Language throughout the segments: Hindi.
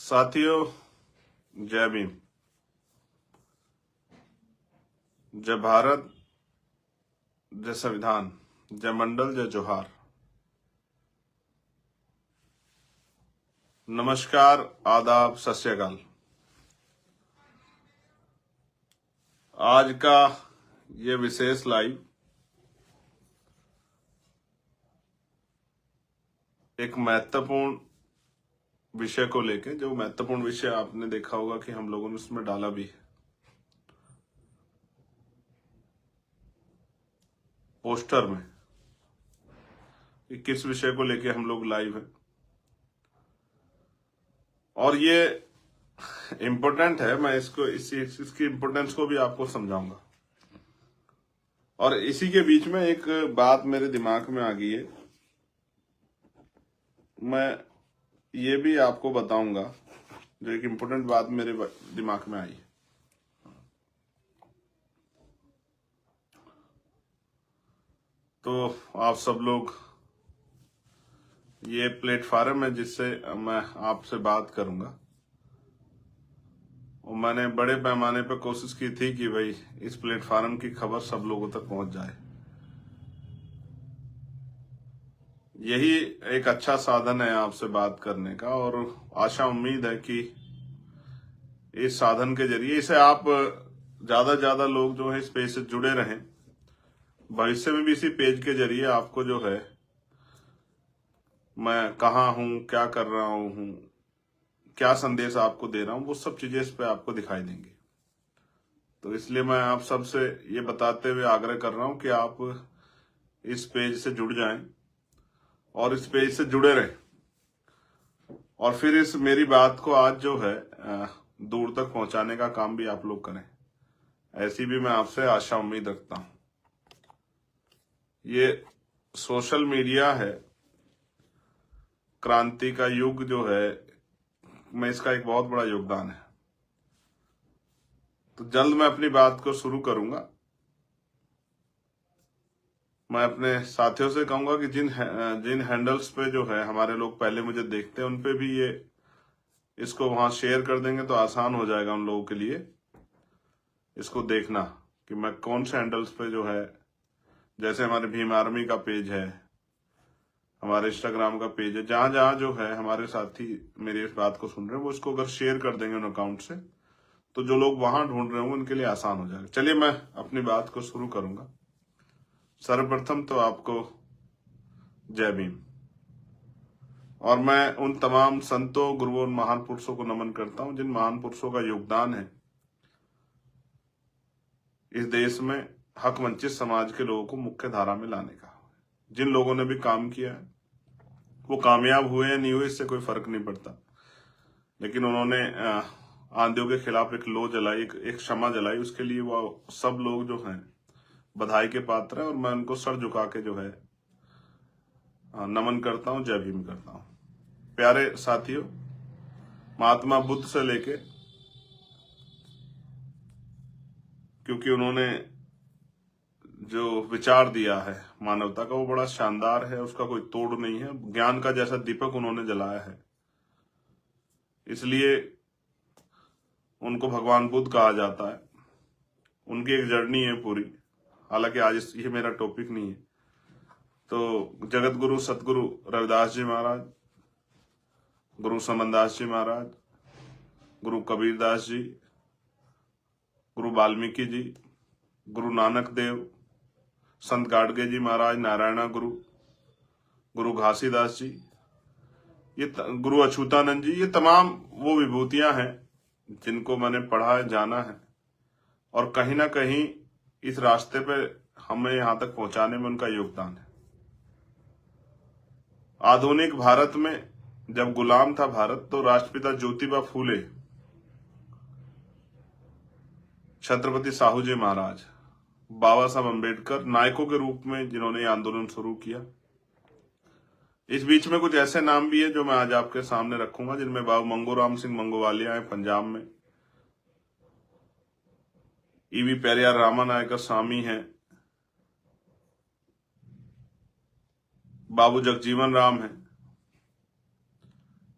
साथियों, जय भीम। जय भारत, जय संविधान, जय मंडल, जय जोहार। नमस्कार, आदाब, सत श्री अकाल। आज का ये विशेष लाइव एक महत्वपूर्ण विषय को लेके, जो महत्वपूर्ण विषय आपने देखा होगा कि हम लोगों ने उसमें डाला भी है पोस्टर में कि किस विषय को लेके हम लोग लाइव हैं। और ये इम्पोर्टेंट है, मैं इसकी इम्पोर्टेंस को भी आपको समझाऊंगा। और इसी के बीच में एक बात मेरे दिमाग में आ गई है, मैं ये भी आपको बताऊंगा, जो एक इम्पोर्टेंट बात मेरे दिमाग में आई। तो आप सब लोग, ये प्लेटफॉर्म है जिससे मैं आपसे बात करूंगा, और मैंने बड़े पैमाने पर कोशिश की थी कि भाई इस प्लेटफॉर्म की खबर सब लोगों तक पहुंच जाए। यही एक अच्छा साधन है आपसे बात करने का, और आशा उम्मीद है कि इस साधन के जरिए इसे आप ज्यादा ज्यादा लोग जो है इस पेज से जुड़े रहें। भविष्य में भी इसी पेज के जरिए आपको जो है, मैं कहाँ हूं, क्या कर रहा हूं, क्या संदेश आपको दे रहा हूं, वो सब चीजें इस पे आपको दिखाई देंगी। तो इसलिए मैं आप सबसे ये बताते हुए आग्रह कर रहा हूं कि आप इस पेज से जुड़ जाएं और इस पेज से जुड़े रहें, और फिर इस मेरी बात को आज जो है दूर तक पहुंचाने का काम भी आप लोग करें, ऐसी भी मैं आपसे आशा उम्मीद रखता हूं। ये सोशल मीडिया है, क्रांति का युग जो है, मैं इसका एक बहुत बड़ा योगदान है। तो जल्द मैं अपनी बात को शुरू करूंगा। मैं अपने साथियों से कहूंगा कि जिन हैंडल्स पे जो है हमारे लोग पहले मुझे देखते हैं, उन पे भी ये इसको वहां शेयर कर देंगे तो आसान हो जाएगा उन लोगों के लिए इसको देखना कि मैं कौन से हैंडल्स पे जो है, जैसे हमारे भीम आर्मी का पेज है, हमारे इंस्टाग्राम का पेज है, जहां जहां जो है हमारे साथी मेरी इस बात को सुन रहे हैं, वो इसको अगर शेयर कर देंगे उन अकाउंट से, तो जो लोग वहां ढूंढ रहे होंगे उनके लिए आसान हो जाएगा। चलिए मैं अपनी बात को शुरू करूंगा। सर्वप्रथम तो आपको जय भीम, और मैं उन तमाम संतों, गुरुओं और महान पुरुषों को नमन करता हूं जिन महान पुरुषों का योगदान है इस देश में हक वंचित समाज के लोगों को मुख्य धारा में लाने का। जिन लोगों ने भी काम किया है वो कामयाब हुए या नहीं हुए इससे कोई फर्क नहीं पड़ता, लेकिन उन्होंने आंधियों के खिलाफ एक लो जलाई, एक क्षमा जलाई, उसके लिए वो सब लोग जो हैं बधाई के पात्र हैं, और मैं उनको सर झुका के जो है नमन करता हूं, जय भीम करता हूं। प्यारे साथियों, महात्मा बुद्ध से लेके, क्योंकि उन्होंने जो विचार दिया है मानवता का वो बड़ा शानदार है, उसका कोई तोड़ नहीं है। ज्ञान का जैसा दीपक उन्होंने जलाया है, इसलिए उनको भगवान बुद्ध कहा जाता है। उनकी एक जर्नी है पूरी, हालांकि आज ये मेरा टॉपिक नहीं है। तो जगत गुरु सतगुरु रविदास जी महाराज, गुरु समनदास जी महाराज, गुरु कबीरदास जी, गुरु वाल्मीकि जी, गुरु नानक देव, संत गाडगे जी महाराज, नारायणा गुरु, गुरु घासीदास जी, ये गुरु अछूतानंद जी, ये तमाम वो विभूतियां हैं जिनको मैंने पढ़ा है, जाना है, और कहीं ना कहीं इस रास्ते पे हमें यहां तक पहुंचाने में उनका योगदान है। आधुनिक भारत में जब गुलाम था भारत, तो राष्ट्रपिता ज्योतिबा फूले, छत्रपति साहू जी महाराज, बाबा साहब अम्बेडकर नायकों के रूप में जिन्होंने आंदोलन शुरू किया। इस बीच में कुछ ऐसे नाम भी है जो मैं आज आपके सामने रखूंगा, जिनमें बाबू मंगूराम सिंह मंगोवालिया है पंजाब में, ईवी पेरियार रामानायकर स्वामी है, बाबू जगजीवन राम है,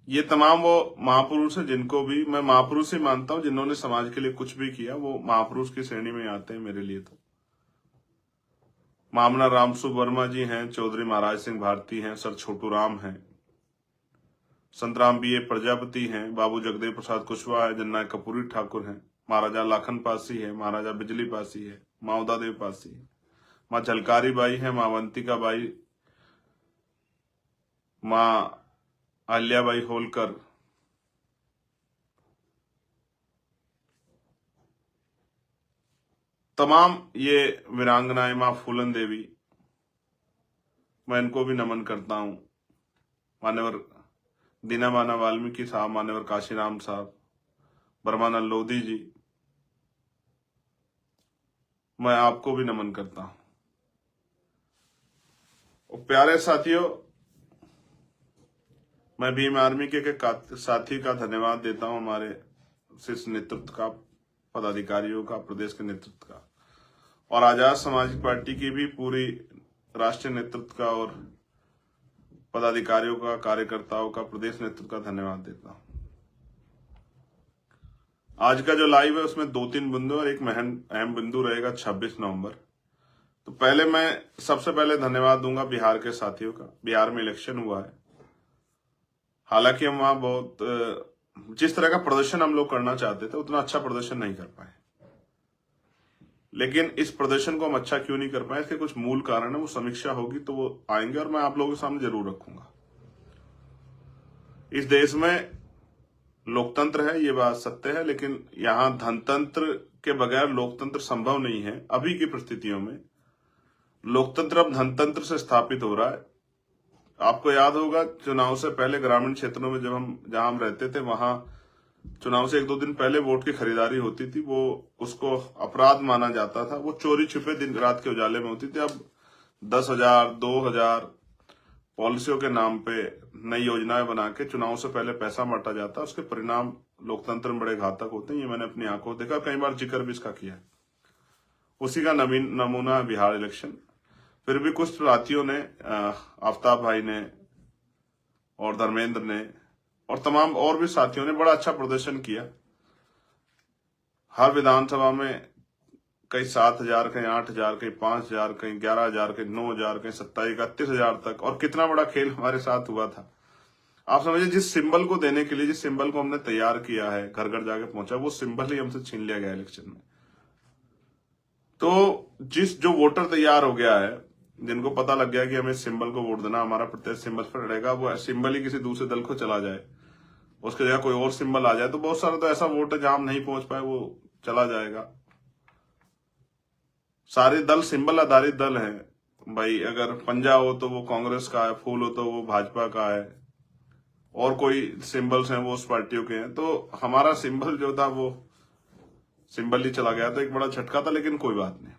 ये तमाम वो महापुरुष हैं जिनको भी मैं महापुरुष ही मानता हूं, जिन्होंने समाज के लिए कुछ भी किया वो महापुरुष की श्रेणी में आते हैं मेरे लिए। तो मामला रामसु वर्मा जी हैं, चौधरी महाराज सिंह भारती हैं, सर छोटू राम हैं, संतराम बी.ए. प्रजापति हैं, बाबू जगदेव प्रसाद कुशवाहा है, जननायक कपूरी ठाकुर हैं, महाराजा लाखन पासी है, महाराजा बिजली पासी है, माँ उदा देव पासी है, माँ झलकारी बाई है, माँ अवंतिका बाई, माँ अहिल्याबाई होलकर, तमाम ये वीरांगनाएं, माँ फूलन देवी, मैं इनको भी नमन करता हूं। मान्यवर दीनामाना वाल्मीकि साहब, मान्यवर काशीराम साहब, ब्रह्मानंद लोधी जी, मैं आपको भी नमन करता हूं। और प्यारे साथियों, मैं भीम आर्मी के साथी का धन्यवाद देता हूं, हमारे शीर्ष नेतृत्व का, पदाधिकारियों का, प्रदेश के नेतृत्व का, और आजाद समाजिक पार्टी की भी पूरी राष्ट्रीय नेतृत्व का और पदाधिकारियों का, कार्यकर्ताओं का, प्रदेश नेतृत्व का धन्यवाद देता हूं। आज का जो लाइव है उसमें 2-3 बिंदु और एक अहम बिंदु रहेगा 26 नवंबर। तो पहले मैं सबसे पहले धन्यवाद दूंगा बिहार के साथियों का। बिहार में इलेक्शन हुआ है, हालांकि हम वहां बहुत जिस तरह का प्रदर्शन हम लोग करना चाहते थे उतना अच्छा प्रदर्शन नहीं कर पाए, लेकिन इस प्रदर्शन को हम अच्छा क्यों नहीं कर पाए, इसके कुछ मूल कारण है। वो समीक्षा होगी तो वो आएंगे और मैं आप लोगों के सामने जरूर रखूंगा। इस देश में लोकतंत्र है, ये बात सत्य है, लेकिन यहां धनतंत्र के बगैर लोकतंत्र संभव नहीं है। अभी की परिस्थितियों में लोकतंत्र अब धनतंत्र से स्थापित हो रहा है। आपको याद होगा चुनाव से पहले ग्रामीण क्षेत्रों में जहां हम रहते थे, वहां चुनाव से 1-2 दिन पहले वोट की खरीदारी होती थी, वो उसको अपराध माना जाता था, वो चोरी छुपे दिन रात के उजाले में होती थी। अब 10,000 2,000 पॉलिसियों के नाम पे नई योजनाएं बना के चुनाव से पहले पैसा बांटा जाता है। उसके परिणाम लोकतंत्र में बड़े घातक होते हैं, ये मैंने अपनी आंखों देखा, कई बार जिक्र भी इसका किया है। उसी का नमूना है बिहार इलेक्शन। फिर भी कुछ साथियों ने, आफ्ताब भाई ने और धर्मेंद्र ने और तमाम और भी साथियों ने बड़ा अच्छा प्रदर्शन किया। हर विधानसभा में कहीं 7,000, कहीं 8,000, कहीं 5,000, कहीं 11,000, कहीं 9,000, कहीं 27,000-31,000 तक, और कितना बड़ा खेल हमारे साथ हुआ था। आप समझिए, जिस सिंबल को देने के लिए, जिस सिंबल को हमने तैयार किया है, घर घर जाके पहुंचा, वो सिंबल ही हमसे छीन लिया गया इलेक्शन में। तो जो वोटर तैयार हो गया है, जिनको पता लग गया कि हमें सिंबल को वोट देना, हमारा प्रत्येक सिंबल पर रहेगा, वो सिंबल ही किसी दूसरे दल को चला जाए, उसके जगह कोई और सिंबल आ जाए, तो बहुत सारा तो ऐसा वोट है जहां हम नहीं पहुंच पाए, वो चला जाएगा। सारे दल सिंबल आधारित दल हैं भाई। अगर पंजा हो तो वो कांग्रेस का है, फूल हो तो वो भाजपा का है, और कोई सिंबल्स हैं वो उस पार्टियों के हैं। तो हमारा सिंबल जो था वो सिंबल ही चला गया, तो एक बड़ा झटका था, लेकिन कोई बात नहीं,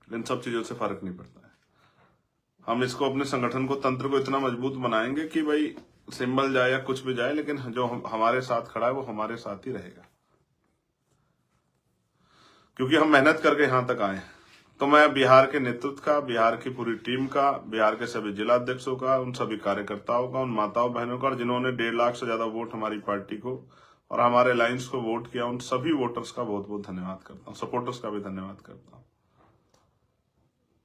इन सब चीजों से फर्क नहीं पड़ता है। हम इसको, अपने संगठन को, तंत्र को इतना मजबूत बनाएंगे कि भाई सिंबल जाए या कुछ भी जाए, लेकिन जो हमारे साथ खड़ा है वो हमारे साथ ही रहेगा, क्योंकि हम मेहनत करके यहां तक आए। तो मैं बिहार के नेतृत्व का, बिहार की पूरी टीम का, बिहार के सभी जिलाध्यक्षों का, उन सभी कार्यकर्ताओं का, उन माताओं बहनों का, जिन्होंने 1.5 लाख से ज्यादा वोट हमारी पार्टी को और हमारे अलायंस को वोट किया, उन सभी वोटर्स का बहुत बहुत धन्यवाद करता हूं। सपोर्टर्स का भी धन्यवाद करता हूं।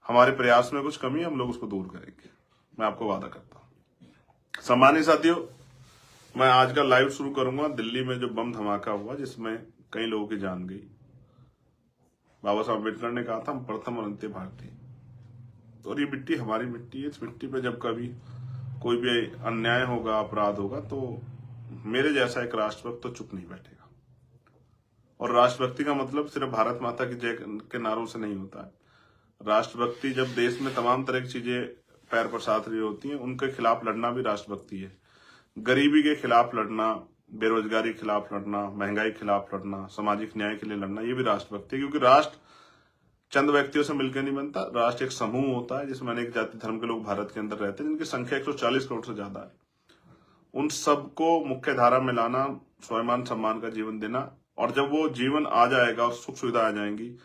हमारे प्रयास में कुछ कमी है, हम लोग उसको दूर करेंगे, मैं आपको वादा करता हूं। सम्मानित साथियों, मैं आज का लाइव शुरू करूंगा दिल्ली में जो बम धमाका हुआ, जिसमें कई लोगों की जान गई। बाबा साहब अम्बेडकर ने कहा था, हम प्रथम और अंत्य भारतीय, और ये मिट्टी हमारी मिट्टी है। इस मिट्टी पे जब कभी कोई भी अन्याय होगा, अपराध होगा, तो मेरे जैसा एक राष्ट्रभक्त तो चुप नहीं बैठेगा। और राष्ट्रभक्ति का मतलब सिर्फ भारत माता की जय के नारों से नहीं होता है। राष्ट्रभक्ति जब देश में तमाम तरह की चीजें पैर पसार रही होती हैं, उनके खिलाफ लड़ना भी राष्ट्रभक्ति है। गरीबी के खिलाफ लड़ना, बेरोजगारी के खिलाफ लड़ना, महंगाई के खिलाफ लड़ना, सामाजिक न्याय के लिए लड़ना, ये भी राष्ट्रभक्ति है। क्योंकि राष्ट्र चंद व्यक्तियों से मिलकर नहीं बनता, राष्ट्र एक समूह होता है जिसमें अनेक जाति धर्म के लोग भारत के अंदर रहते हैं, जिनकी संख्या 140 करोड़ से ज्यादा है। उन सबको मुख्य धारा में लाना, स्वाभिमान सम्मान का जीवन देना, और जब वो जीवन आ जाएगा और सुख सुविधा आ जाएंगी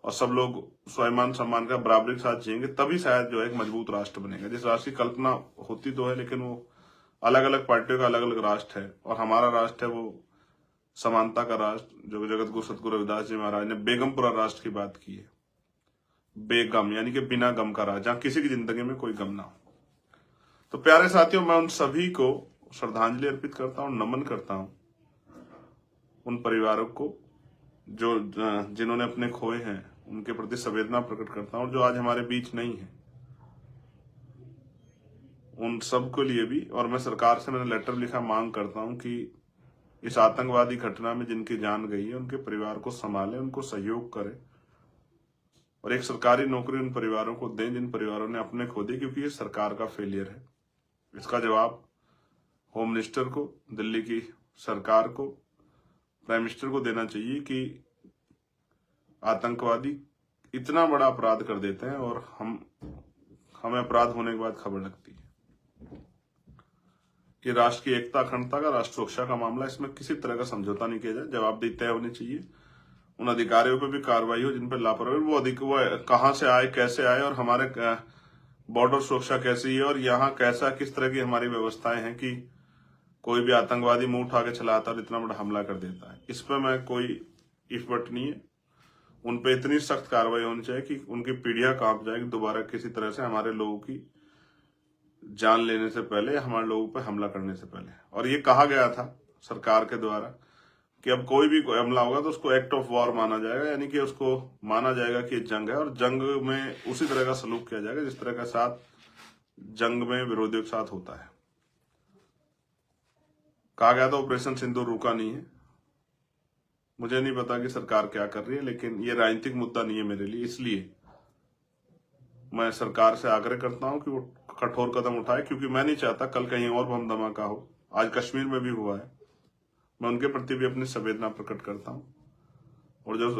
और सब लोग स्वाभिमान सम्मान का बराबरी के साथ जिएंगे, तभी शायद जो है एक मजबूत राष्ट्र बनेगा। जिस राष्ट्र की कल्पना होती तो है, लेकिन वो अलग अलग पार्टियों का अलग अलग राष्ट्र है, और हमारा राष्ट्र है वो समानता का राष्ट्र, जो जगत गुरु सतगुरु रविदास जी महाराज ने बेगमपुरा राष्ट्र की बात की है। बेगम यानी कि बिना गम का राष्ट्र, जहां किसी की जिंदगी में कोई गम ना हो। तो प्यारे साथियों, मैं उन सभी को श्रद्धांजलि अर्पित करता हूं, नमन करता हूं उन परिवारों को जो जिन्होंने अपने खोए हैं, उनके प्रति संवेदना प्रकट करता हूं, जो आज हमारे बीच नहीं है, उन सब के लिए भी। और मैं सरकार से मैंने लेटर लिखा, मांग करता हूं कि इस आतंकवादी घटना में जिनकी जान गई है उनके परिवार को संभालें, उनको सहयोग करें, और एक सरकारी नौकरी उन परिवारों को दें जिन परिवारों ने अपने खो दिए, क्योंकि ये सरकार का फेलियर है। इसका जवाब होम मिनिस्टर को, दिल्ली की सरकार को, प्राइम मिनिस्टर को देना चाहिए कि आतंकवादी इतना बड़ा अपराध कर देते हैं और हमें अपराध होने के बाद खबर लगती है। ये राष्ट्र की एकता, अखंडता का, राष्ट्र सुरक्षा का मामला, इसमें किसी तरह का समझौता नहीं किया जाए। जवाबदेही तय होनी चाहिए, उन अधिकारियों पर भी कार्रवाई हो जिन पर लापरवाही, वो कहां से आए, कैसे आए, और हमारे बॉर्डर सुरक्षा कैसी है, और यहाँ कैसा किस तरह की हमारी व्यवस्थाएं हैं कि कोई भी आतंकवादी मुंह उठा के चला आता है और इतना बड़ा हमला कर देता है। इस पर मैं कोई इफ बट नहीं है। उन पे इतनी सख्त कार्रवाई होनी चाहिए कि उनकी पीढ़ियां कांप जाए कि दोबारा किसी तरह से हमारे लोगों की जान लेने से पहले, हमारे लोगों पर हमला करने से पहले। और ये कहा गया था सरकार के द्वारा कि अब कोई भी हमला होगा तो उसको एक्ट ऑफ वॉर माना जाएगा, यानी कि उसको माना जाएगा कि जंग है, और जंग में उसी तरह का सलूक किया जाएगा जिस तरह का साथ जंग में विरोधियों के साथ होता है। कहा गया था ऑपरेशन सिंदूर रुका नहीं है। मुझे नहीं पता कि सरकार क्या कर रही है, लेकिन ये राजनीतिक मुद्दा नहीं है मेरे लिए, इसलिए मैं सरकार से आग्रह करता हूं कि वो कठोर कदम उठाए, क्योंकि मैं नहीं चाहता कल कहीं और बम धमाका हो। आज कश्मीर में भी हुआ है, मैं उनके प्रति भी अपनी संवेदना प्रकट करता हूं, और जो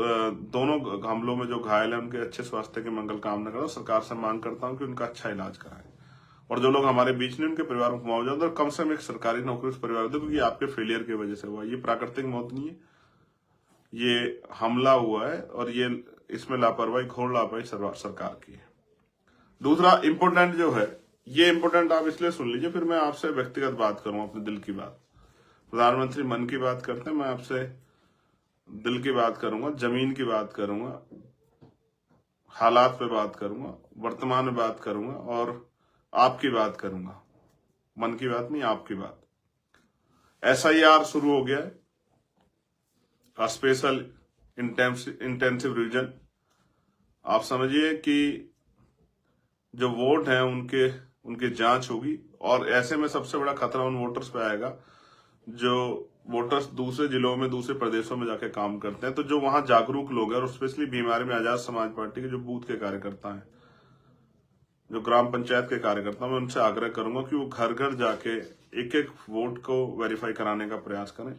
दोनों हमलों में जो घायल है उनके अच्छे स्वास्थ्य की मंगल कामना करता हूं। सरकार से मांग करता हूं कि उनका अच्छा इलाज कराएं, और जो लोग हमारे बीच नहीं, उनके परिवारों को मुआवजा दो, कम से कम एक सरकारी नौकरी उस परिवार दो, क्योंकि आपके फेलियर की वजह से हुआ। ये प्राकृतिक मौत नहीं है, ये हमला हुआ है, और ये इसमें लापरवाही, घोर लापरवाही सरकार की है। दूसरा इंपोर्टेंट जो है, ये इंपोर्टेंट आप इसलिए सुन लीजिए, फिर मैं आपसे व्यक्तिगत बात करूं, अपने दिल की बात। प्रधानमंत्री मन की बात करते हैं, मैं आपसे दिल की बात करूंगा, जमीन की बात करूंगा, हालात पे बात करूंगा, वर्तमान में बात करूंगा, और आपकी बात करूंगा। मन की बात नहीं, आपकी बात। SIR शुरू हो गया है, स्पेशल इंटेंसिव रिवीजन। आप समझिए कि जो वोट हैं उनकी जांच होगी, और ऐसे में सबसे बड़ा खतरा उन वोटर्स पे आएगा जो वोटर्स दूसरे जिलों में, दूसरे प्रदेशों में जाके काम करते हैं। तो जो वहां जागरूक लोग हैं, और स्पेशली बीमारी में आजाद समाज पार्टी के जो बूथ के कार्यकर्ता हैं, जो ग्राम पंचायत के कार्यकर्ता, मैं उनसे आग्रह करूंगा कि वो घर घर जाके एक एक वोट को वेरीफाई कराने का प्रयास करें।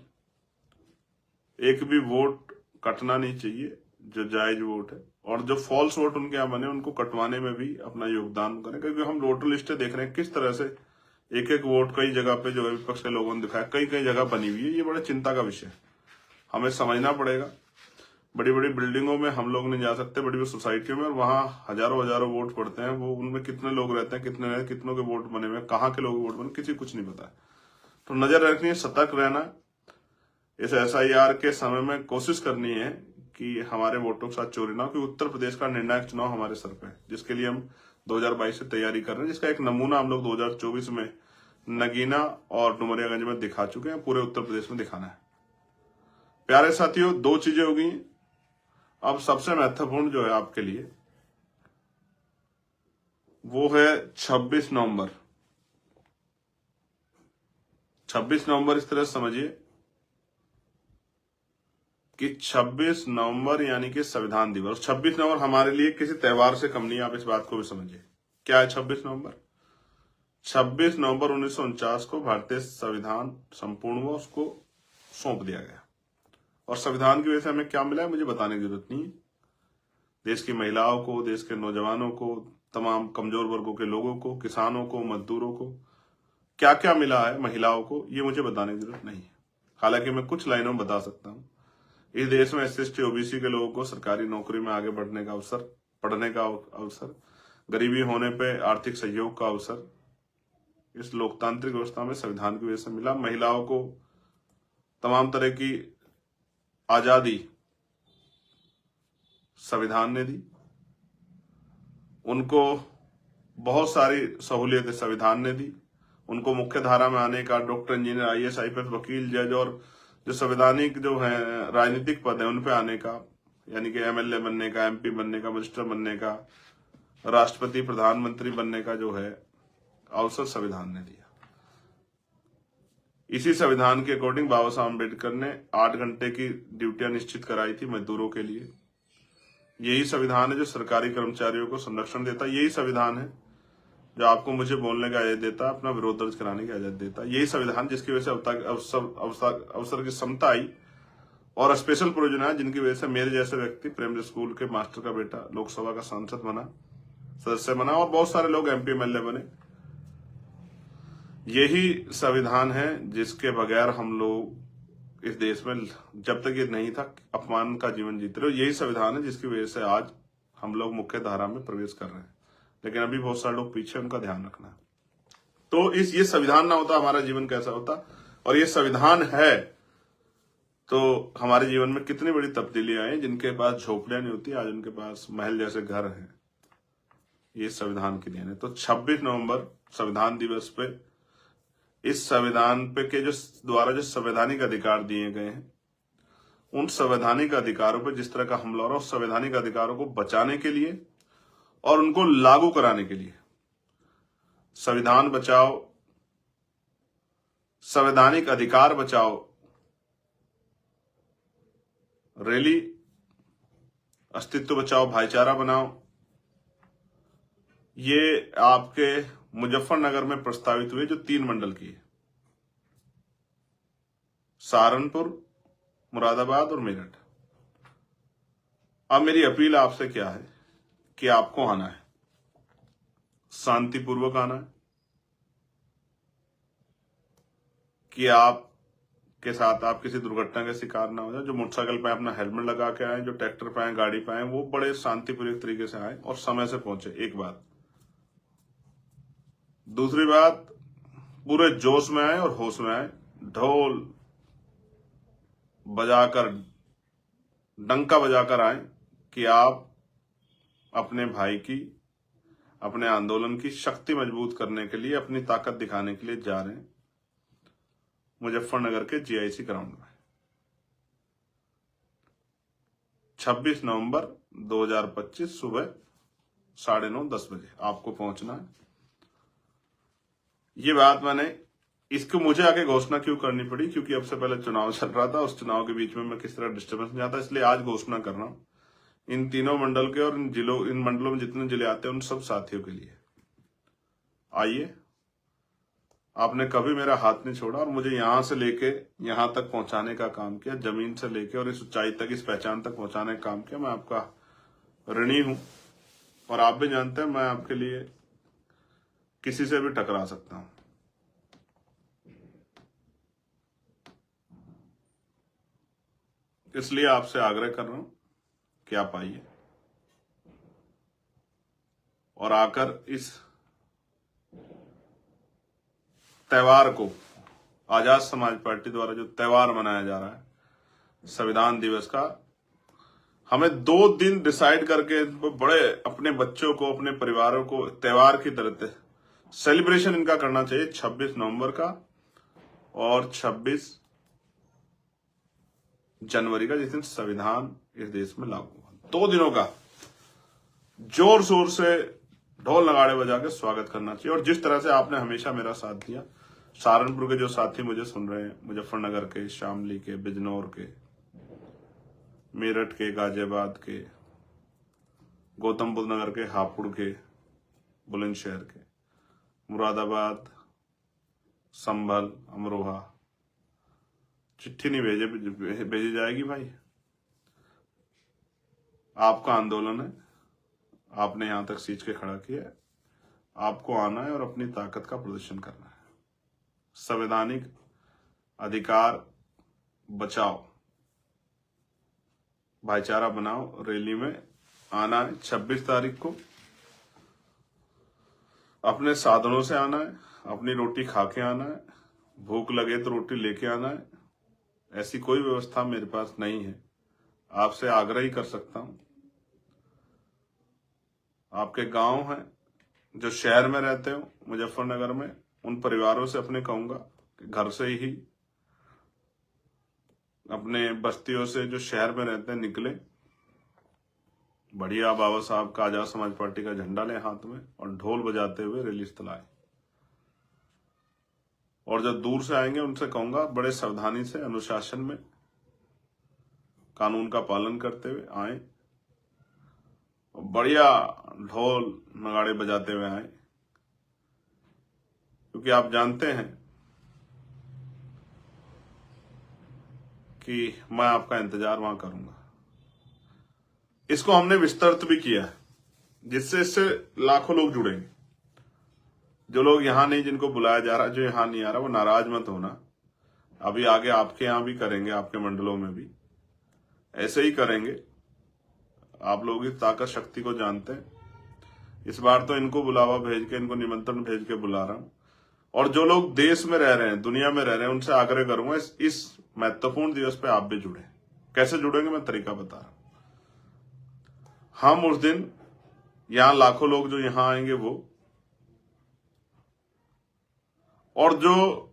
एक भी वोट कटना नहीं चाहिए, जो जायज वोट है, और जो फॉल्स वोट उनके यहाँ बने उनको कटवाने में भी अपना योगदान करें, क्योंकि हम वोटर लिस्टें देख रहे हैं किस तरह से एक एक वोट कई जगह पे जो है विपक्ष के लोगों ने दिखाया, कई कई जगह बनी हुई है। ये बड़ा चिंता का विषय है, हमें समझना पड़ेगा। बड़ी बड़ी बिल्डिंगों में हम लोग नहीं जा सकते, बड़ी बड़ी सोसाइटियों में, और वहां हजारों हजारों वोट पड़ते हैं, वो उनमें कितने लोग रहते हैं, कितनों के वोट बने हुए, कहाँ के लोग वोट बने, किसी कुछ नहीं पता है। तो नजर रखनी है, सतर्क रहना। इस SIR के समय में कोशिश करनी है कि हमारे वोटों के साथ चोरी ना हो, क्योंकि उत्तर प्रदेश का निर्णायक चुनाव हमारे सर पे है, जिसके लिए हम 2022 से तैयारी कर रहे हैं, जिसका एक नमूना हम लोग 2024 में नगीना और डुमरियागंज में दिखा चुके हैं, पूरे उत्तर प्रदेश में दिखाना है। प्यारे साथियों, 2 चीजें हो गई। अब सबसे महत्वपूर्ण जो है आपके लिए, वो है 26 नवंबर। 26 नवंबर इस तरह समझिए कि 26 नवंबर यानी कि संविधान दिवस। 26 नवंबर हमारे लिए किसी त्योहार से कम नहीं, आप इस बात को भी समझिए। क्या है 26 नवंबर? 26 नवंबर 1949 को भारतीय संविधान संपूर्ण हुआ, उसको सौंप दिया गया। और संविधान की वजह से हमें क्या मिला है मुझे बताने की जरूरत नहीं। देश की महिलाओं को, देश के नौजवानों को, तमाम कमजोर वर्गों के लोगों को, किसानों को, मजदूरों को क्या क्या मिला है, महिलाओं को, ये मुझे बताने की जरूरत नहीं है। हालांकि मैं कुछ लाइनों में बता सकता हूं। इस देश में SC OBC के लोगों को सरकारी नौकरी में आगे बढ़ने का अवसर, पढ़ने का अवसर, गरीबी होने पे आर्थिक सहयोग का अवसर, इस लोकतांत्रिक व्यवस्था में संविधान की वजह से मिला। महिलाओं को तमाम तरह की आजादी संविधान ने दी, उनको बहुत सारी सहूलियतें संविधान ने दी, उनको मुख्य धारा में आने का, डॉक्टर, इंजीनियर, आईएएस, आईपीएस, वकील, जज और जो संवैधानिक जो है राजनीतिक पद है उन पे आने का, यानी कि एमएलए बनने का, एमपी बनने का, मिनिस्टर बनने का, राष्ट्रपति, प्रधानमंत्री बनने का जो है अवसर संविधान ने दिया। इसी संविधान के अकॉर्डिंग बाबा साहब अम्बेडकर ने 8 घंटे की ड्यूटियां निश्चित कराई थी मजदूरों के लिए। यही संविधान है जो सरकारी कर्मचारियों को संरक्षण देता, यही संविधान है जो आपको मुझे बोलने का आजादी देता, अपना विरोध दर्ज कराने की आजादी देता। यही संविधान जिसकी वजह से अवसर की समता आई और स्पेशल प्रोविजन है जिनकी वजह से मेरे जैसे व्यक्ति प्रेमजी स्कूल के मास्टर का बेटा लोकसभा का सांसद बना, सदस्य बना और बहुत सारे लोग एमपी एमएलए बने। यही संविधान है जिसके बगैर हम लोग इस देश में जब तक ये नहीं था अपमान का जीवन जीते रहे। यही संविधान है जिसकी वजह से आज हम लोग मुख्य धारा में प्रवेश कर रहे हैं, लेकिन अभी बहुत सारे लोग पीछे, उनका ध्यान रखना है। तो ये संविधान ना होता हमारा जीवन कैसा होता, और ये संविधान है तो हमारे जीवन में कितनी बड़ी तब्दीलियां आई। जिनके पास झोपड़ियां नहीं होती आज उनके पास महल जैसे घर हैं, ये संविधान की देन है। तो 26 नवंबर संविधान दिवस पे इस संविधान पे के जो द्वारा जो संवैधानिक अधिकार दिए गए हैं, उन संवैधानिक अधिकारों पर जिस तरह का हमला हो रहा है, उस संवैधानिक अधिकारों को बचाने के लिए और उनको लागू कराने के लिए संविधान बचाओ, संवैधानिक अधिकार बचाओ रैली, अस्तित्व बचाओ, भाईचारा बनाओ, ये आपके मुजफ्फरनगर में प्रस्तावित हुए जो 3 मंडल की है, सहारनपुर, मुरादाबाद और मेरठ। अब मेरी अपील आपसे क्या है कि आपको आना है, शांतिपूर्वक आना है, कि आप के साथ आप किसी दुर्घटना के शिकार ना हो जाए। जो मोटरसाइकिल पे अपना हेलमेट लगा के आए, जो ट्रैक्टर पे आए, गाड़ी पे आए, वो बड़े शांतिपूर्वक तरीके से आए और समय से पहुंचे। एक बात। दूसरी बात, पूरे जोश में आए और होश में आए, ढोल बजाकर, डंका बजाकर आए कि आप अपने भाई की, अपने आंदोलन की शक्ति मजबूत करने के लिए, अपनी ताकत दिखाने के लिए जा रहे हैं मुजफ्फरनगर के जीआईसी ग्राउंड में। 26 नवंबर 2025 सुबह 9:30-10 बजे आपको पहुंचना है। ये बात इसको मुझे आगे घोषणा क्यों करनी पड़ी, क्योंकि अब से पहले चुनाव चल रहा था, उस चुनाव के बीच में मैं किस तरह डिस्टर्बेंस नहीं आता, इसलिए आज घोषणा कर रहा हूं इन तीनों मंडल के और इन मंडलों में जितने जिले आते हैं उन सब साथियों के लिए। आइए, आपने कभी मेरा हाथ नहीं छोड़ा और मुझे यहां से लेके यहां तक पहुंचाने का काम किया, जमीन से लेके और इस ऊंचाई तक, इस पहचान तक पहुंचाने का काम किया। मैं आपका ऋणी हूं और आप भी जानते हैं मैं आपके लिए किसी से भी टकरा सकता हूं। इसलिए आपसे आग्रह कर रहा हूं कि आप आइए और आकर इस त्योहार को, आजाद समाज पार्टी द्वारा जो त्योहार मनाया जा रहा है संविधान दिवस का, हमें 2 दिन डिसाइड करके बड़े अपने बच्चों को, अपने परिवारों को त्योहार की तरह सेलिब्रेशन इनका करना चाहिए। 26 नवंबर का और 26 जनवरी का, जिस दिन संविधान इस देश में लागू हुआ। 2 दिनों का जोर शोर से ढोल नगाड़े बजा के स्वागत करना चाहिए। और जिस तरह से आपने हमेशा मेरा साथ दिया, सहारनपुर के जो साथी मुझे सुन रहे हैं, मुजफ्फरनगर के, शामली के, बिजनौर के, मेरठ के, गाजियाबाद के, गौतम बुद्ध नगर के, हापुड़ के, बुलंदशहर के, मुरादाबाद, संभल, अमरोहा, चिट्ठी नहीं भेजी जाएगी भाई। आपका आंदोलन है, आपने यहां तक सींच के खड़ा किया है, आपको आना है और अपनी ताकत का प्रदर्शन करना है। संवैधानिक अधिकार बचाओ, भाईचारा बनाओ, रैली में आना है 26 तारीख को। अपने साधनों से आना है, अपनी रोटी खा के आना है, भूख लगे तो रोटी लेके आना है। ऐसी कोई व्यवस्था मेरे पास नहीं है। आपसे आग्रह ही कर सकता हूं, आपके गांव हैं जो शहर में रहते हो मुजफ्फरनगर में, उन परिवारों से अपने कहूंगा कि घर से ही अपने बस्तियों से जो शहर में रहते हैं निकले, बढ़िया बाबा साहब का आजाद समाज पार्टी का झंडा लें हाथ में और ढोल बजाते हुए रैली स्थल आए। और जो दूर से आएंगे उनसे कहूंगा बड़े सावधानी से, अनुशासन में, कानून का पालन करते हुए आए, बढ़िया ढोल नगाड़े बजाते हुए आए, क्योंकि आप जानते हैं कि मैं आपका इंतजार वहां करूंगा। इसको हमने विस्तृत भी किया है, जिससे इससे लाखों लोग जुड़ेंगे। जो लोग यहां नहीं, जिनको बुलाया जा रहा, जो यहां नहीं आ रहा, वो नाराज मत होना। अभी आगे आपके यहां भी करेंगे, आपके मंडलों में भी ऐसे ही करेंगे। आप लोग इस ताकत शक्ति को जानते हैं। इस बार तो इनको बुलावा भेज के, इनको निमंत्रण भेज के बुला रहा हूं। और जो लोग देश में रह रहे हैं, दुनिया में रह रहे हैं, उनसे आग्रह करूंगा इस महत्वपूर्ण दिवस पे आप भी जुड़े। कैसे जुड़ेंगे मैं तरीका बता रहा हूं। हम उस दिन यहां लाखों लोग जो यहां आएंगे वो, और जो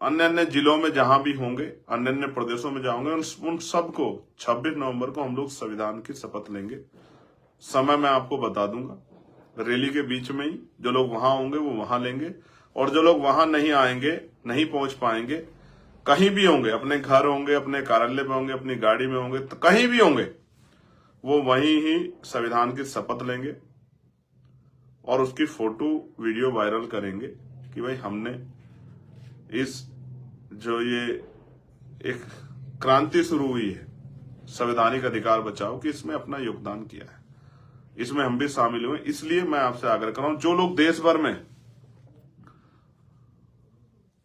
अन्य अन्य जिलों में जहां भी होंगे, अन्य अन्य प्रदेशों में जाओगे, उन सबको 26 नवंबर को हम लोग संविधान की शपथ लेंगे। समय मैं आपको बता दूंगा। रैली के बीच में ही जो लोग वहां होंगे वो वहां लेंगे, और जो लोग वहां नहीं आएंगे, नहीं पहुंच पाएंगे, कहीं भी होंगे, अपने घर होंगे, अपने कार्यालय में होंगे, अपनी गाड़ी में होंगे, तो कहीं भी होंगे, वो वहीं ही संविधान की शपथ लेंगे और उसकी फोटो वीडियो वायरल करेंगे कि भाई हमने इस जो ये एक क्रांति शुरू हुई है संवैधानिक अधिकार बचाओ की, इसमें अपना योगदान किया है, इसमें हम भी शामिल हुए। इसलिए मैं आपसे आग्रह कर रहा हूं, जो लोग देश भर में,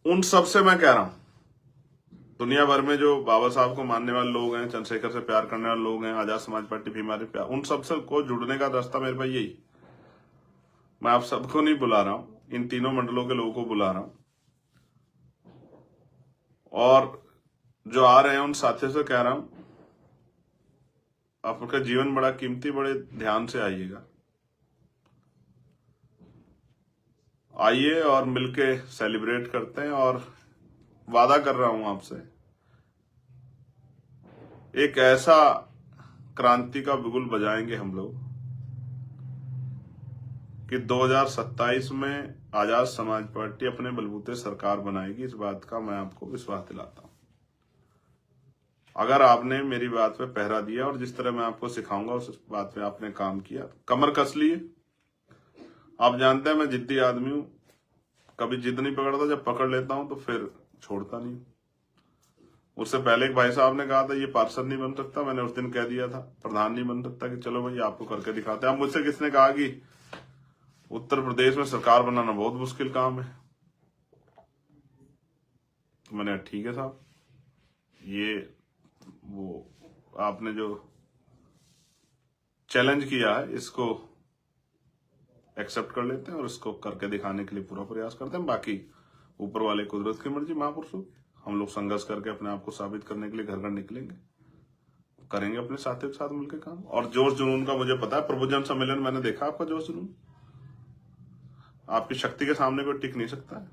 उन सब से मैं कह रहा हूं, दुनिया भर में जो बाबा साहब को मानने वाले लोग हैं, चंद्रशेखर से प्यार करने वाले लोग हैं, आजाद समाज पार्टी भी हमारे प्यार, उन सबसे को जुड़ने का रास्ता मेरे पास यही। मैं आप सबको नहीं बुला रहा हूं, इन तीनों मंडलों के लोगों को बुला रहा हूं। और जो आ रहे हैं उन साथियों से कह रहा हूं, आपका जीवन बड़ा कीमती, बड़े ध्यान से आइएगा। आइए और मिलके सेलिब्रेट करते हैं। और वादा कर रहा हूं आपसे, एक ऐसा क्रांति का बिगुल बजाएंगे हम लोग कि 2027 में आजाद समाज पार्टी अपने बलबूते सरकार बनाएगी। इस बात का मैं आपको विश्वास दिलाता हूं। अगर आपने मेरी बात पे पहरा दिया और जिस तरह मैं आपको सिखाऊंगा उस बात पे आपने काम किया, कमर कस लिए। आप जानते हैं मैं जिद्दी आदमी हूं, कभी जिद नहीं पकड़ता, जब पकड़ लेता हूं तो फिर छोड़ता नहीं। उससे पहले एक भाई साहब ने कहा था ये पार्षद नहीं बन सकता, मैंने उस दिन कह दिया था प्रधान नहीं बन सकता, कि चलो भाई आपको करके दिखाते हैं। अब मुझसे किसने कहा कि उत्तर प्रदेश में सरकार बनाना बहुत मुश्किल काम है, तो मैंने ठीक है साहब, ये वो आपने जो चैलेंज किया है इसको एक्सेप्ट कर लेते हैं और इसको करके दिखाने के लिए पूरा प्रयास करते हैं। बाकी ऊपर वाले कुदरत की मर्जी, महापुरुषों की, हम लोग संघर्ष करके अपने आप को साबित करने के लिए घर घर निकलेंगे, करेंगे अपने साथियों के साथ मिलकर काम। और जोश जुनून का मुझे पता है, प्रबुद्धजन सम्मेलन मैंने देखा आपका जोश जुनून, आपकी शक्ति के सामने कोई टिक नहीं सकता है।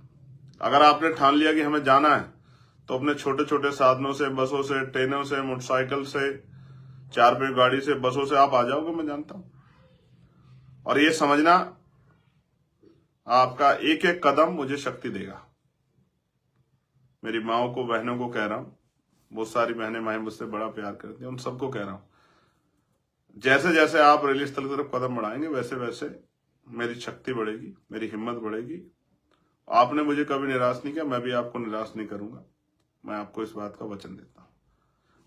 अगर आपने ठान लिया कि हमें जाना है तो अपने छोटे छोटे साधनों से, बसों से, ट्रेनों से, मोटरसाइकिल से, 4 पहिया गाड़ी से, बसों से आप आ जाओगे, मैं जानता हूं। और ये समझना, आपका एक एक कदम मुझे शक्ति देगा। मेरी माओ को, बहनों को कह रहा हूं, बहुत सारी बहनें माएं मुझसे बड़ा प्यार करती हैं, उन सबको कह रहा हूं, जैसे जैसे आप रैली स्थल की तरफ कदम बढ़ाएंगे वैसे वैसे मेरी शक्ति बढ़ेगी, मेरी हिम्मत बढ़ेगी। आपने मुझे कभी निराश नहीं किया, मैं भी आपको निराश नहीं करूंगा, मैं आपको इस बात का वचन देता हूं।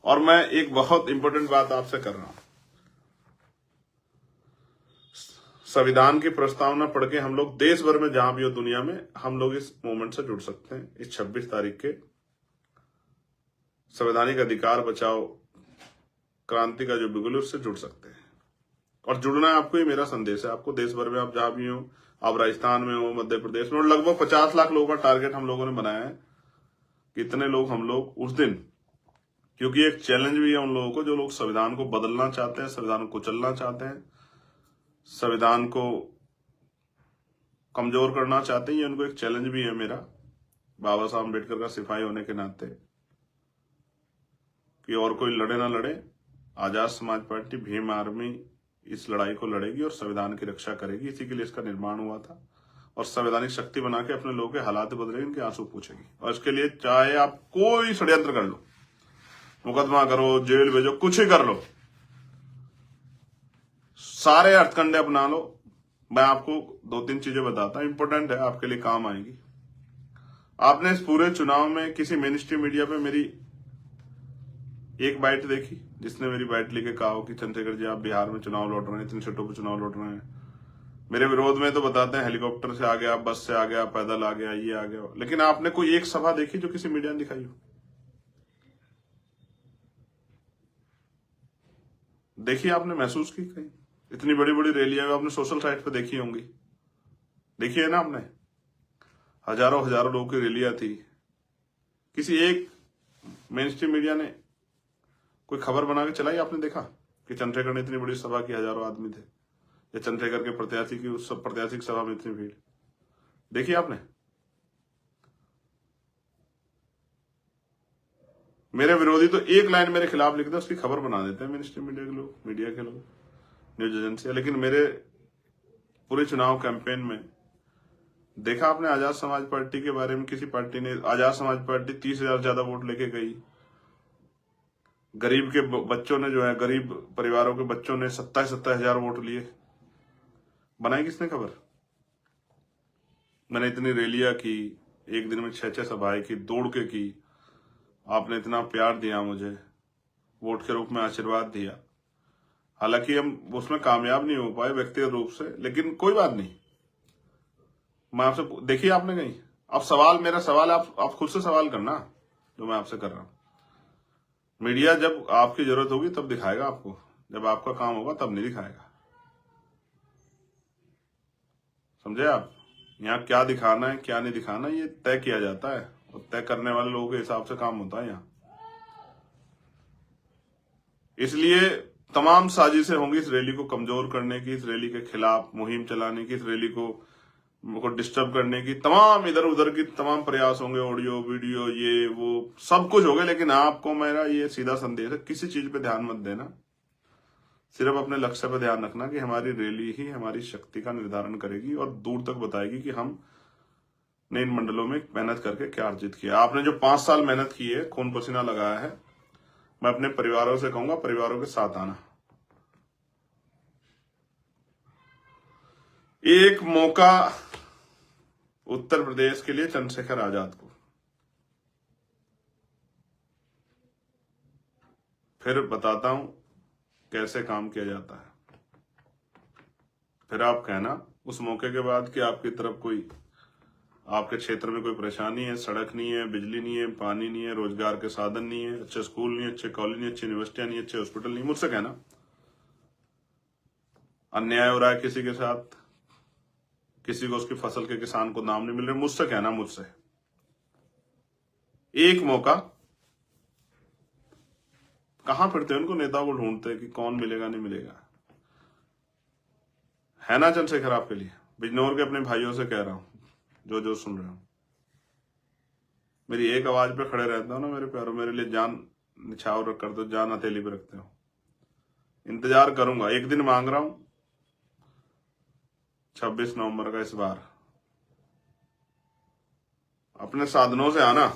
और मैं एक बहुत इंपॉर्टेंट बात आपसे कर रहा हूं, संविधान की प्रस्तावना पढ़ के हम लोग देश भर में जहां भी हो दुनिया में, हम लोग इस मूवमेंट से जुड़ सकते हैं। इस 26 तारीख के संवैधानिक अधिकार बचाओ क्रांति का जो बिगुल है उससे जुड़ सकते हैं। और जुड़ना है आपको, ये मेरा संदेश है आपको। देश भर में आप जहां भी हो, आप राजस्थान में हो, मध्य प्रदेश में, और लगभग 50 लाख लोगों का टारगेट हम लोगों ने बनाया है। कितने लोग हम लोग उस दिन, क्योंकि एक चैलेंज भी है उन लोगों को जो लोग संविधान को बदलना चाहते हैं, संविधान को कुचलना चाहते हैं, संविधान को कमजोर करना चाहते हैं। ये उनको एक चैलेंज भी है मेरा, बाबा साहब अम्बेडकर का सिपाही होने के नाते, कि और कोई लड़े ना लड़े, आजाद समाज पार्टी, भीम आर्मी इस लड़ाई को लड़ेगी और संविधान की रक्षा करेगी। इसी के लिए इसका निर्माण हुआ था, और संवैधानिक शक्ति बना के अपने लोगों के हालात बदलेगी, इनके आंसू पूछेगी। और इसके लिए चाहे आप कोई षड्यंत्र कर लो, मुकदमा करो, जेल भेजो, कुछ ही कर लो, सारे हथकंडे अपना लो। मैं आपको 2-3 चीजें बताता हूं, इंपॉर्टेंट है, आपके लिए काम आएगी। आपने इस पूरे चुनाव में किसी मेन स्ट्रीम मीडिया पे मेरी एक बाइट देखी जिसने मेरी बाइट लेके कहा हो कि चंद्रशेखर जी आप बिहार में चुनाव लड़ रहे हैं, 3 सीटों पर चुनाव लड़ रहे हैं। मेरे विरोध में तो बताते हैं हेलीकॉप्टर से आ गया, बस से आ गया, पैदल आ गया, ये आ गया, लेकिन आपने कोई एक सभा देखी जो किसी मीडिया ने दिखाई हो? देखिए, आपने महसूस की कहीं? इतनी बड़ी बड़ी रैलियां आपने सोशल साइट पे देखी होंगी, देखी है ना आपने? हजारों हजारों लोगों की रैलियां थी। किसी एक मेन स्ट्रीम मीडिया ने कोई खबर बना के चलाई? आपने देखा कि चंद्रशेखर ने इतनी बड़ी सभा की, हजारों आदमी थे, या चंद्रशेखर के प्रत्याशी की, उस सब प्रत्याशी की सभा में इतनी भीड़ देखी आपने? मेरे विरोधी तो एक लाइन मेरे खिलाफ लिखते, उसकी खबर बना देते हैं मेन स्ट्रीम मीडिया के लोग, मीडिया के लोग, न्यूज एजेंसी। लेकिन मेरे पूरे चुनाव कैंपेन में देखा आपने आजाद समाज पार्टी के बारे में? किसी पार्टी ने, आजाद समाज पार्टी 30,000 ज्यादा वोट लेके गई। गरीब के बच्चों ने जो है, गरीब परिवारों के बच्चों ने 27,000 वोट लिए। बनाई किसने खबर? मैंने इतनी रैलियां की, एक दिन में 6-6 सभाएं की, दौड़ के की। आपने इतना प्यार दिया मुझे, वोट के रूप में आशीर्वाद दिया। हालांकि हम उसमें कामयाब नहीं हो पाए व्यक्तिगत रूप से, लेकिन कोई बात नहीं। मैं आपसे, देखिए आपने कहीं, अब सवाल, मेरा सवाल आप खुद से सवाल करना जो मैं आपसे कर रहा हूं। मीडिया जब आपकी जरूरत होगी तब दिखाएगा आपको, जब आपका काम होगा तब नहीं दिखाएगा। समझे आप? यहाँ क्या दिखाना है क्या नहीं दिखाना, ये तय किया जाता है, और तय करने वाले लोगों के हिसाब से काम होता है यहाँ। इसलिए तमाम साजिशें होंगी इस रैली को कमजोर करने की, इस रैली के खिलाफ मुहिम चलाने की, इस रैली को डिस्टर्ब करने की, तमाम इधर उधर की तमाम प्रयास होंगे, ऑडियो वीडियो ये वो सब कुछ होगा। लेकिन आपको मेरा ये सीधा संदेश है, किसी चीज पे ध्यान मत देना, सिर्फ अपने लक्ष्य पे ध्यान रखना कि हमारी रैली ही हमारी शक्ति का निर्धारण करेगी और दूर तक बताएगी कि हम ने इन मंडलों में मेहनत करके क्या अर्जित किया। आपने जो 5 साल मेहनत की है, खून पसीना लगाया है, मैं अपने परिवारों से कहूंगा परिवारों के साथ आना। एक मौका उत्तर प्रदेश के लिए चंद्रशेखर आजाद को, फिर बताता हूं कैसे काम किया जाता है। फिर आप कहना उस मौके के बाद कि आपकी तरफ कोई, आपके क्षेत्र में कोई परेशानी है, सड़क नहीं है, बिजली नहीं है, पानी नहीं है, रोजगार के साधन नहीं है, अच्छे स्कूल नहीं, अच्छे कॉलेज नहीं, अच्छी यूनिवर्सिटियां नहीं, अच्छे हॉस्पिटल नहीं, मुझसे कहना। अन्याय हो रहा है किसी के साथ, किसी को उसकी फसल के किसान को दाम नहीं मिल रहे, मुझसे कहना। मुझसे एक मौका, कहां फिरते हैं उनको नेताओं को ढूंढते हैं कि कौन मिलेगा नहीं मिलेगा, है ना चंद्रशेखर आपके लिए? बिजनौर के अपने भाइयों से कह रहा हूं, जो सुन रहे हो, मेरी एक आवाज पे खड़े रहते हो ना मेरे प्यारों, मेरे लिए जान निछावर कर दो, जान हथेली पे रखते हो। इंतजार करूंगा, एक दिन मांग रहा हूं, 26 नवंबर का इस बार। अपने साधनों से आना,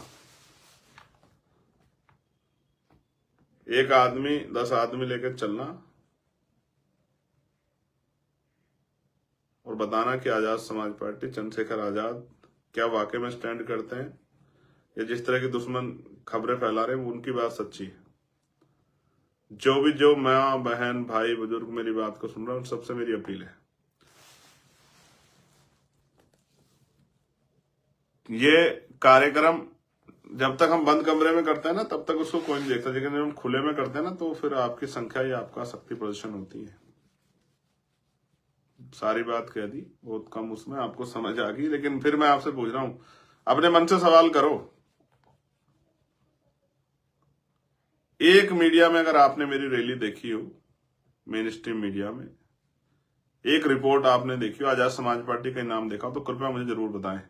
एक आदमी 10 आदमी लेकर चलना और बताना कि आजाद समाज पार्टी, चंद्रशेखर आजाद क्या वाकई में स्टैंड करते हैं, या जिस तरह की दुश्मन खबरें फैला रहे हैं उनकी बात सच्ची है। जो माँ बहन भाई बुजुर्ग मेरी बात को सुन रहा हूं, सबसे मेरी अपील है, ये कार्यक्रम जब तक हम बंद कमरे में करते हैं ना तब तक उसको कोई नहीं देखता, लेकिन जब हम खुले में करते हैं ना तो फिर आपकी संख्या या आपका शक्ति प्रदर्शन होती है। सारी बात कह दी, बहुत कम उसमें आपको समझ आ गई, लेकिन फिर मैं आपसे पूछ रहा हूं, अपने मन से सवाल करो। एक मीडिया में अगर आपने मेरी रैली देखी हो, मेन स्ट्रीम मीडिया में एक रिपोर्ट आपने देखी हो, आजाद समाज पार्टी का नाम देखा हो, तो कृपया मुझे जरूर बताएं।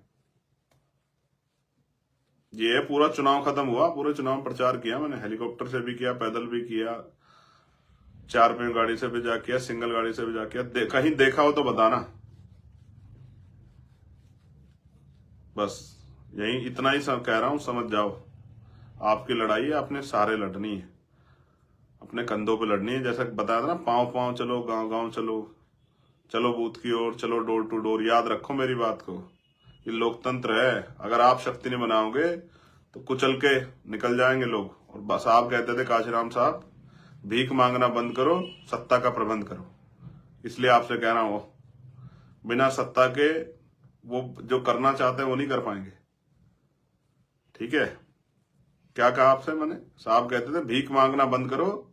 ये पूरा चुनाव खत्म हुआ, पूरे चुनाव में प्रचार किया मैंने, हेलीकॉप्टर से भी किया, पैदल भी किया, 4 पहिया गाड़ी से भी जा किया, सिंगल गाड़ी से भी जा किया। कहीं देखा हो तो बताना। बस यही इतना ही कह रहा हूं, समझ जाओ। आपकी लड़ाई है, आपने सारे लड़नी है, अपने कंधों पे लड़नी है। जैसा बताया था ना, पांव पांव चलो, गांव गांव चलो, चलो बूथ की ओर, चलो डोर टू डोर। याद रखो मेरी बात को, ये लोकतंत्र है। अगर आप शक्ति नहीं बनाओगे तो कुचल के निकल जाएंगे लोग। और बस आप कहते थे काशीराम साहब, भीख मांगना बंद करो, सत्ता का प्रबंध करो। इसलिए आपसे कह रहा हूं, बिना सत्ता के वो जो करना चाहते हैं वो नहीं कर पाएंगे। ठीक है, क्या कहा आपसे मैंने? साहब कहते थे भीख मांगना बंद करो,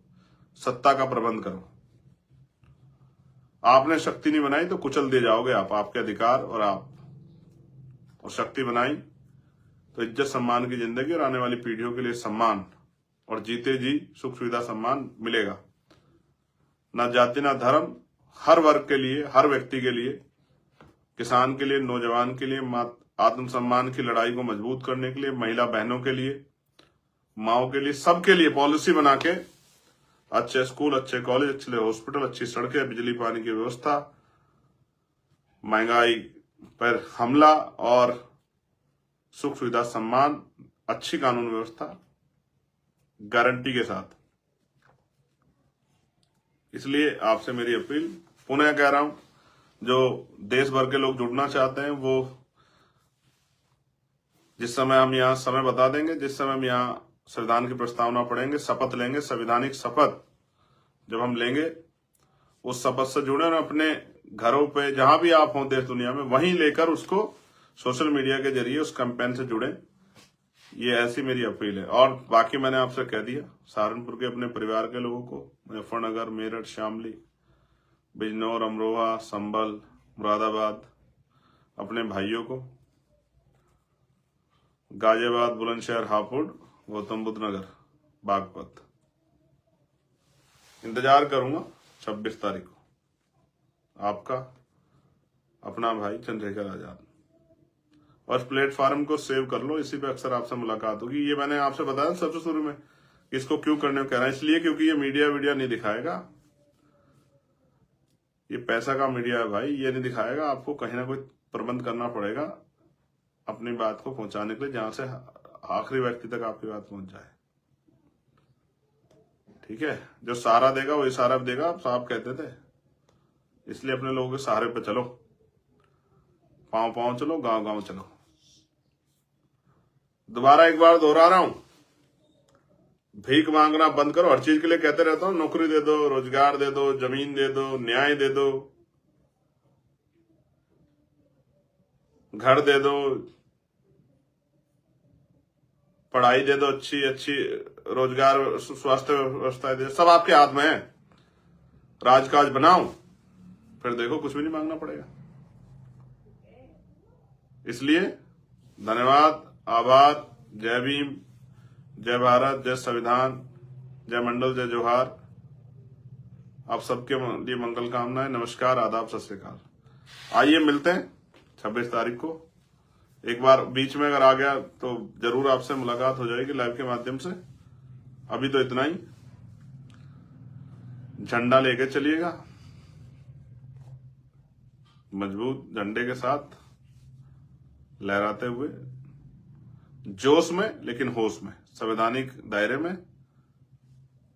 सत्ता का प्रबंध करो। आपने शक्ति नहीं बनाई तो कुचल दिए जाओगे आप, आपके अधिकार और शक्ति बनाई तो इज्जत सम्मान की जिंदगी और आने वाली पीढ़ियों के लिए सम्मान और जीते जी सुख सुविधा सम्मान मिलेगा। ना जाति ना धर्म, हर वर्ग के लिए, हर व्यक्ति के लिए, किसान के लिए, नौजवान के लिए, आत्मसम्मान की लड़ाई को मजबूत करने के लिए, महिला बहनों के लिए, माओ के लिए, सबके लिए पॉलिसी बना के अच्छे स्कूल, अच्छे कॉलेज, अच्छे हॉस्पिटल, अच्छी सड़कें, बिजली पानी की व्यवस्था, महंगाई पर हमला और सुख सुविधा सम्मान, अच्छी कानून व्यवस्था गारंटी के साथ। इसलिए आपसे मेरी अपील पुनः कह रहा हूं, जो देश भर के लोग जुड़ना चाहते हैं वो जिस समय हम यहाँ समय बता देंगे, जिस समय हम यहाँ संविधान की प्रस्तावना पढ़ेंगे, शपथ लेंगे, संवैधानिक शपथ जब हम लेंगे, उस शपथ से जुड़े और अपने घरों पे जहां भी आप हों देश दुनिया में, वहीं लेकर उसको सोशल मीडिया के जरिए उस कैंपेन से जुड़े। ये ऐसी मेरी अपील है। और बाकी मैंने आपसे कह दिया, सहारनपुर के अपने परिवार के लोगों को, मुजफ्फरनगर, मेरठ, शामली, बिजनौर, अमरोहा, संभल, मुरादाबाद, अपने भाइयों को, गाजियाबाद, बुलंदशहर, हापुड़, गौतम बुद्ध नगर, बागपत, इंतजार करूंगा 26 तारीख को। आपका अपना भाई चंद्रशेखर आजाद। और प्लेटफॉर्म को सेव कर लो, इसी पे अक्सर आपसे मुलाकात होगी। ये मैंने आपसे बताया सबसे शुरू में, इसको क्यों करने को कह रहा है, इसलिए क्योंकि ये मीडिया नहीं दिखाएगा, ये पैसा का मीडिया है भाई, ये नहीं दिखाएगा। आपको कहीं ना कोई प्रबंध करना पड़ेगा अपनी बात को पहुंचाने के लिए, जहां से आखिरी व्यक्ति तक आपकी बात पहुंच जाए। ठीक है, जो सहारा देगा वो इशारा भी देगा, आप साहब कहते थे। इसलिए अपने लोगों के सहारे पे चलो, पांव पांव चलो, गांव गांव चलो। दोबारा एक बार दोहरा रहा हूं, भीख मांगना बंद करो। हर चीज के लिए कहते रहता हूं, नौकरी दे दो, रोजगार दे दो, जमीन दे दो, न्याय दे दो, घर दे दो, पढ़ाई दे दो, अच्छी अच्छी रोजगार, स्वास्थ्य व्यवस्था दे, सब आपके हाथ में है। राजकाज बनाओ, फिर देखो कुछ भी नहीं मांगना पड़ेगा। इसलिए धन्यवाद, आभार, जय भीम, जय भारत, जय संविधान, जय मंडल, जय जोहार। आप सबके लिए मंगल कामनाएं। नमस्कार, आदाब, सत श्री अकाल। आइए मिलते हैं 26 तारीख को। एक बार बीच में अगर आ गया तो जरूर आपसे मुलाकात हो जाएगी लाइव के माध्यम से। अभी तो इतना ही, झंडा लेके चलिएगा, मजबूत झंडे के साथ लहराते हुए, जोश में लेकिन होश में, संवैधानिक दायरे में।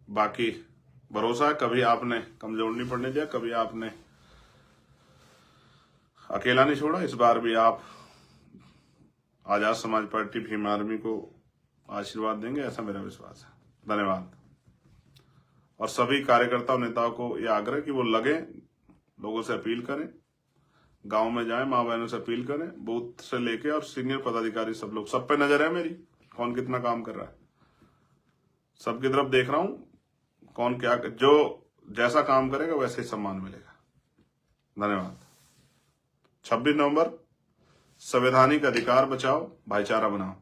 बाकी भरोसा है, कभी आपने कमजोर नहीं पड़ने दिया, कभी आपने अकेला नहीं छोड़ा। इस बार भी आप आजाद समाज पार्टी भीम आर्मी को आशीर्वाद देंगे, ऐसा मेरा विश्वास है। धन्यवाद। और सभी कार्यकर्ताओं नेताओं को यह आग्रह कि वो लगे, लोगों से अपील करें, गांव में जाएं, मां बहनों से अपील करें, बूथ से लेके और सीनियर पदाधिकारी सब लोग, सब पे नजर है मेरी, कौन कितना काम कर रहा है। सबकी तरफ देख रहा हूं, कौन क्या, जो जैसा काम करेगा वैसे ही सम्मान मिलेगा। धन्यवाद। 26 नवंबर, संवैधानिक अधिकार बचाओ, भाईचारा बनाओ।